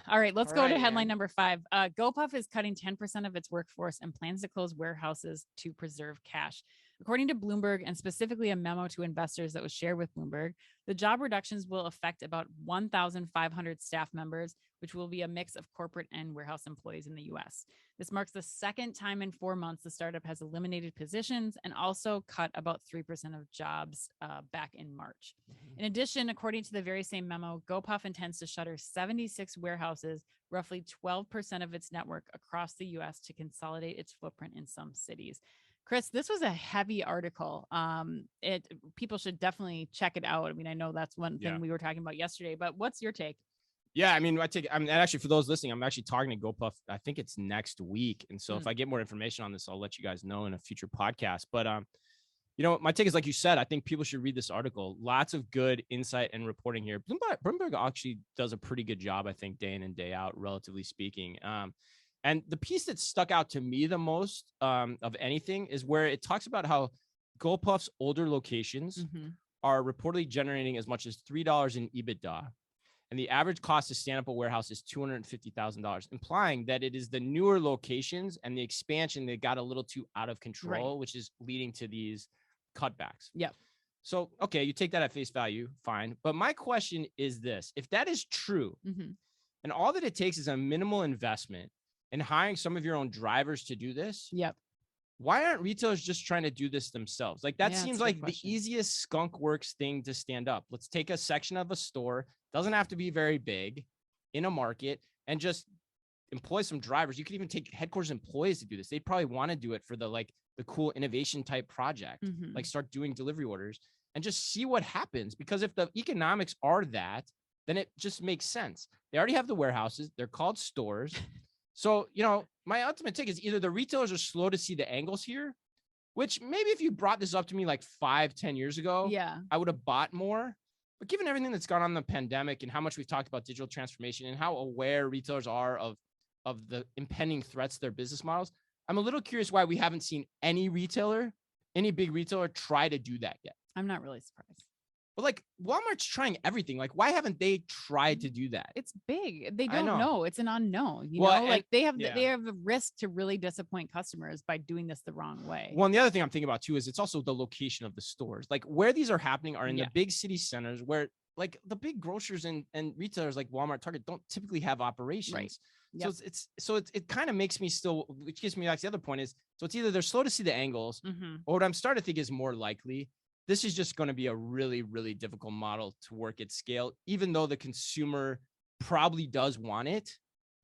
All right, let's All go to right, headline man. number 5. GoPuff is cutting 10% of its workforce and plans to close warehouses to preserve cash. According to Bloomberg, and specifically a memo to investors that was shared with Bloomberg, the job reductions will affect about 1,500 staff members, which will be a mix of corporate and warehouse employees in the US. This marks the second time in 4 months the startup has eliminated positions and also cut about 3% of jobs back in March. In addition, according to the very same memo, GoPuff intends to shutter 76 warehouses, roughly 12% of its network across the US, to consolidate its footprint in some cities. Chris, this was a heavy article. People should definitely check it out. I mean, I know that's one thing we were talking about yesterday, but what's your take? Yeah, I mean, actually, for those listening, I'm actually talking to GoPuff. I think it's next week. And so if I get more information on this, I'll let you guys know in a future podcast. But, my take is, like you said, I think people should read this article. Lots of good insight and reporting here. Bloomberg actually does a pretty good job, I think, day in and day out, relatively speaking. And the piece that stuck out to me the most of anything is where it talks about how GoPuff's older locations are reportedly generating as much as $3 in EBITDA. And the average cost to stand up a warehouse is $250,000, implying that it is the newer locations and the expansion that got a little too out of control, which is leading to these cutbacks. Yep. So, okay, you take that at face value, fine. But my question is this: if that is true, and all that it takes is a minimal investment and hiring some of your own drivers to do this, why aren't retailers just trying to do this themselves? Like, that seems like the easiest skunk works thing to stand up. Let's take a section of a store, doesn't have to be very big, in a market, and just employ some drivers. You could even take headquarters employees to do this. They'd probably want to do it for the cool innovation type project, like start doing delivery orders and just see what happens. Because if the economics are that, then it just makes sense. They already have the warehouses. They're called stores. So, my ultimate take is either the retailers are slow to see the angles here, which maybe if you brought this up to me like 5-10 years ago, I would have bought more. But given everything that's gone on in the pandemic and how much we've talked about digital transformation and how aware retailers are of the impending threats to their business models, I'm a little curious why we haven't seen any big retailer try to do that yet. I'm not really surprised. But like, Walmart's trying everything. Like, why haven't they tried to do that? It's big. They don't know. It's an unknown. They have a risk to really disappoint customers by doing this the wrong way. Well, and the other thing I'm thinking about too is it's also the location of the stores. Like, where these are happening are in the big city centers where, like, the big grocers and retailers like Walmart, Target don't typically have operations. Right. Yep. So it kind of makes me still, which gives me, like, the other point is, so it's either they're slow to see the angles, or what I'm starting to think is more likely, this is just going to be a really, really difficult model to work at scale, even though the consumer probably does want it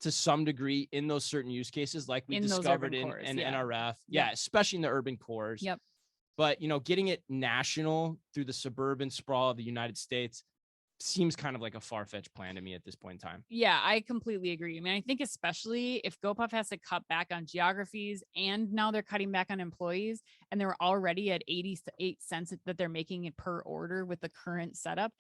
to some degree in those certain use cases, like we discovered in NRF. Yeah, especially in the urban cores. Yep. But, getting it national through the suburban sprawl of the United States seems kind of like a far-fetched plan to me at this point in time. Yeah, I completely agree. I mean, I think especially if GoPuff has to cut back on geographies and now they're cutting back on employees and they're already at 88 cents that they're making it per order with the current setup.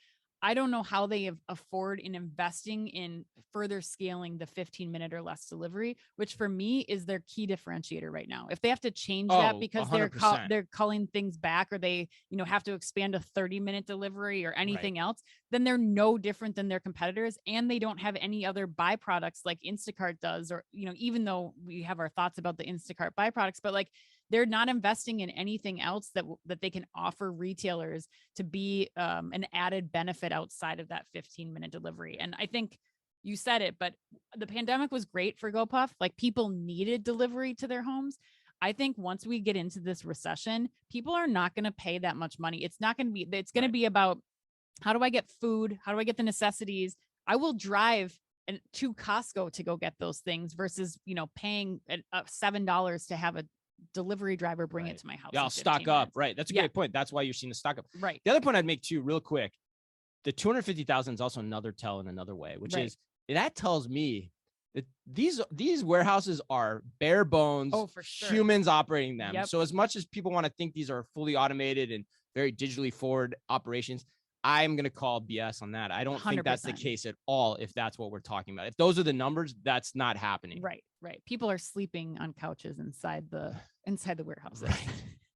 I don't know how they afford in investing in further scaling the 15-minute or less delivery, which for me is their key differentiator right now. If they have to change that because 100%. they're culling things back, or they have to expand a 30-minute delivery or anything else, then they're no different than their competitors, and they don't have any other byproducts like Instacart does, or even though we have our thoughts about the Instacart byproducts, but like, they're not investing in anything else that they can offer retailers to be an added benefit outside of that 15-minute delivery. And I think you said it, but the pandemic was great for GoPuff. Like, people needed delivery to their homes. I think once we get into this recession, people are not going to pay that much money. It's not going to be, it's going to be about, how do I get food? How do I get the necessities? I will drive to Costco to go get those things versus, paying $7 to have a delivery driver bring it to my house. Yeah, I'll stock up. Right. That's a great point. That's why you're seeing the stock up. Right. The other point I'd make too, real quick, the 250,000 is also another tell in another way, which is that tells me that these warehouses are bare bones, for sure, humans operating them. Yep. So as much as people want to think these are fully automated and very digitally forward operations, I'm going to call BS on that. I don't think that's the case at all. If that's what we're talking about, if those are the numbers, that's not happening. Right. People are sleeping on couches inside the warehouse.